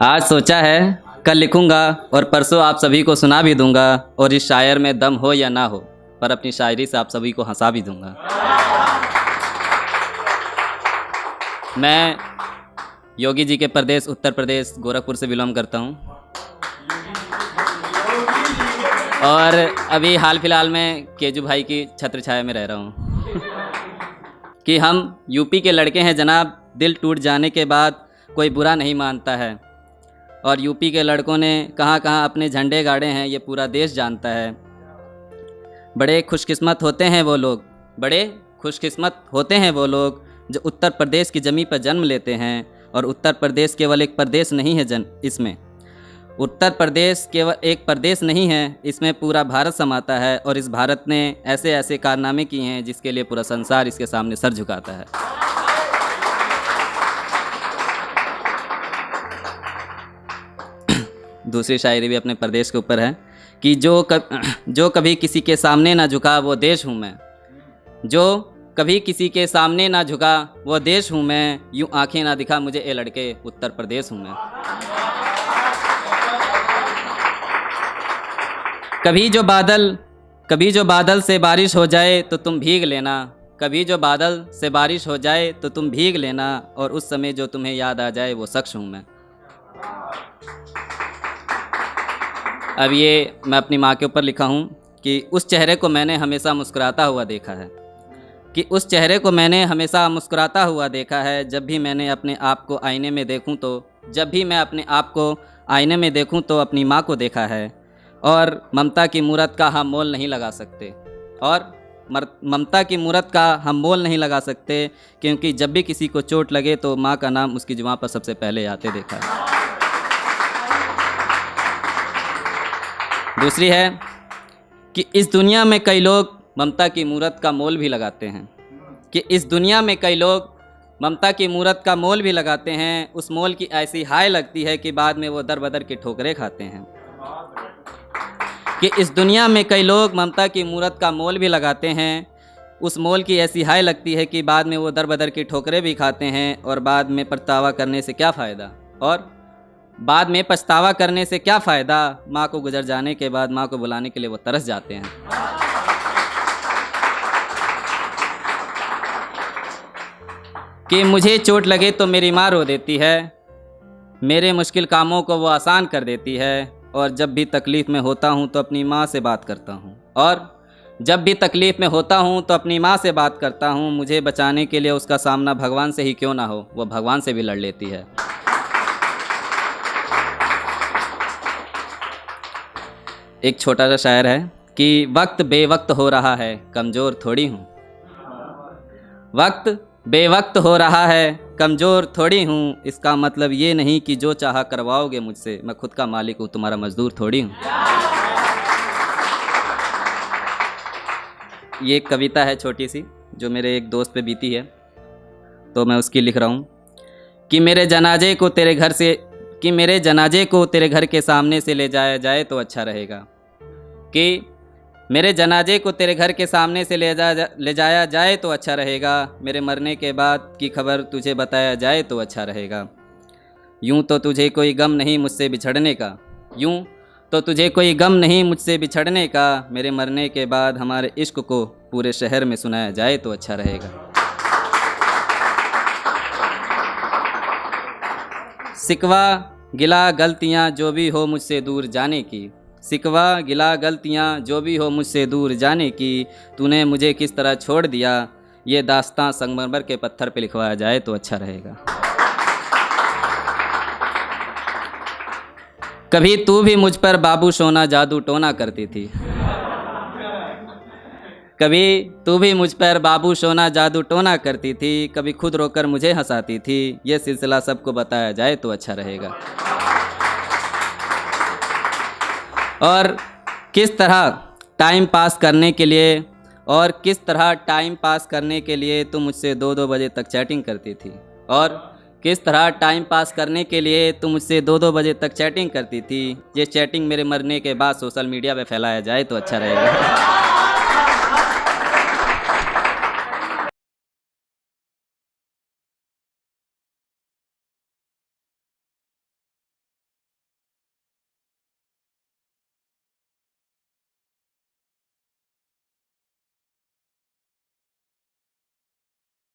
आज सोचा है कल लिखूंगा और परसों आप सभी को सुना भी दूंगा, और इस शायर में दम हो या ना हो पर अपनी शायरी से आप सभी को हंसा भी दूंगा। मैं योगी जी के प्रदेश उत्तर प्रदेश गोरखपुर से बिलोंग करता हूँ, और अभी हाल फिलहाल में केजू भाई की छत्र छाया में रह रहा हूँ। कि हम यूपी के लड़के हैं जनाब, दिल टूट जाने के बाद कोई बुरा नहीं मानता है, और यूपी के लड़कों ने कहाँ कहाँ अपने झंडे गाड़े हैं ये पूरा देश जानता है। बड़े खुशकिस्मत होते हैं वो लोग, बड़े खुशकिस्मत होते हैं वो लोग जो उत्तर प्रदेश की ज़मीन पर जन्म लेते हैं। और उत्तर प्रदेश केवल एक प्रदेश नहीं है इसमें उत्तर प्रदेश केवल एक प्रदेश नहीं है, इसमें पूरा भारत समाता है, और इस भारत ने ऐसे ऐसे कारनामे किए हैं जिसके लिए पूरा संसार इसके सामने सर झुकाता है। दूसरी शायरी भी अपने प्रदेश के ऊपर है कि जो कभी किसी के सामने ना झुका वो देश हूँ मैं, जो कभी किसी के सामने ना झुका वो देश हूँ मैं, यूँ आंखें ना दिखा मुझे ए लड़के उत्तर प्रदेश हूँ मैं। कभी जो बादल से बारिश हो जाए तो तुम भीग लेना, कभी जो बादल से बारिश हो जाए तो तुम भीग लेना, और उस समय जो तुम्हें याद आ जाए वो शख्स हूँ मैं। अब ये मैं अपनी माँ के ऊपर लिखा हूँ कि उस चेहरे को मैंने हमेशा मुस्कुराता हुआ देखा है, कि उस चेहरे को मैंने हमेशा मुस्कुराता हुआ देखा है। जब भी मैंने अपने आप को आईने में देखूँ तो अपनी माँ को देखा है। और ममता की मूरत का हम मोल नहीं लगा सकते, क्योंकि जब भी किसी को चोट लगे तो माँ का नाम उसकी जुबान पर सबसे पहले आते देखा है। दूसरी है कि इस दुनिया में कई लोग ममता की मूरत का मोल भी लगाते हैं, उस मोल की ऐसी हाय लगती है कि बाद में वो दर बदर की ठोकरें खाते हैं। कि इस दुनिया में कई लोग ममता की मूरत का मोल भी लगाते हैं, उस मोल की ऐसी हाय लगती है कि बाद में वो दर बदर की ठोकरें भी खाते हैं, और बाद में पछतावा करने से क्या फ़ायदा, माँ को गुजर जाने के बाद माँ को बुलाने के लिए वो तरस जाते हैं। कि मुझे चोट लगे तो मेरी माँ रो देती है, मेरे मुश्किल कामों को वो आसान कर देती है, और जब भी तकलीफ़ में होता हूँ तो अपनी माँ से बात करता हूँ, मुझे बचाने के लिए उसका सामना भगवान से ही क्यों ना हो, वो भगवान से भी लड़ लेती है। एक छोटा सा शायर है कि वक्त बेवक्त हो रहा है, कमज़ोर थोड़ी हूँ, वक्त बेवक्त हो रहा है, कमज़ोर थोड़ी हूँ, इसका मतलब ये नहीं कि जो चाहा करवाओगे मुझसे, मैं खुद का मालिक हूँ, तुम्हारा मजदूर थोड़ी हूँ। ये एक कविता है छोटी सी जो मेरे एक दोस्त पे बीती है, तो मैं उसकी लिख रहा हूँ कि मेरे जनाजे को तेरे घर के सामने से ले जाया जाए तो अच्छा रहेगा, कि मेरे जनाजे को तेरे घर के सामने से ले जाया जाए तो अच्छा रहेगा, मेरे मरने के बाद की खबर तुझे बताया जाए तो अच्छा रहेगा। यूं तो तुझे कोई गम नहीं मुझसे बिछड़ने का, मेरे मरने के बाद हमारे इश्क को पूरे शहर में सुनाया जाए तो अच्छा रहेगा। सिकवा गिला गलतियाँ जो भी हो मुझसे दूर जाने की, तूने मुझे किस तरह छोड़ दिया, ये दास्तां संगमरमर के पत्थर पे लिखवाया जाए तो अच्छा रहेगा। कभी तू भी मुझ पर बाबू सोना जादू टोना करती थी, कभी खुद रोकर मुझे हंसाती थी, ये सिलसिला सबको बताया जाए तो अच्छा रहेगा। और किस तरह टाइम पास करने के लिए तुम मुझसे 2-2 बजे तक चैटिंग करती थी, ये चैटिंग मेरे मरने के बाद सोशल मीडिया पे फैलाया जाए तो अच्छा रहेगा।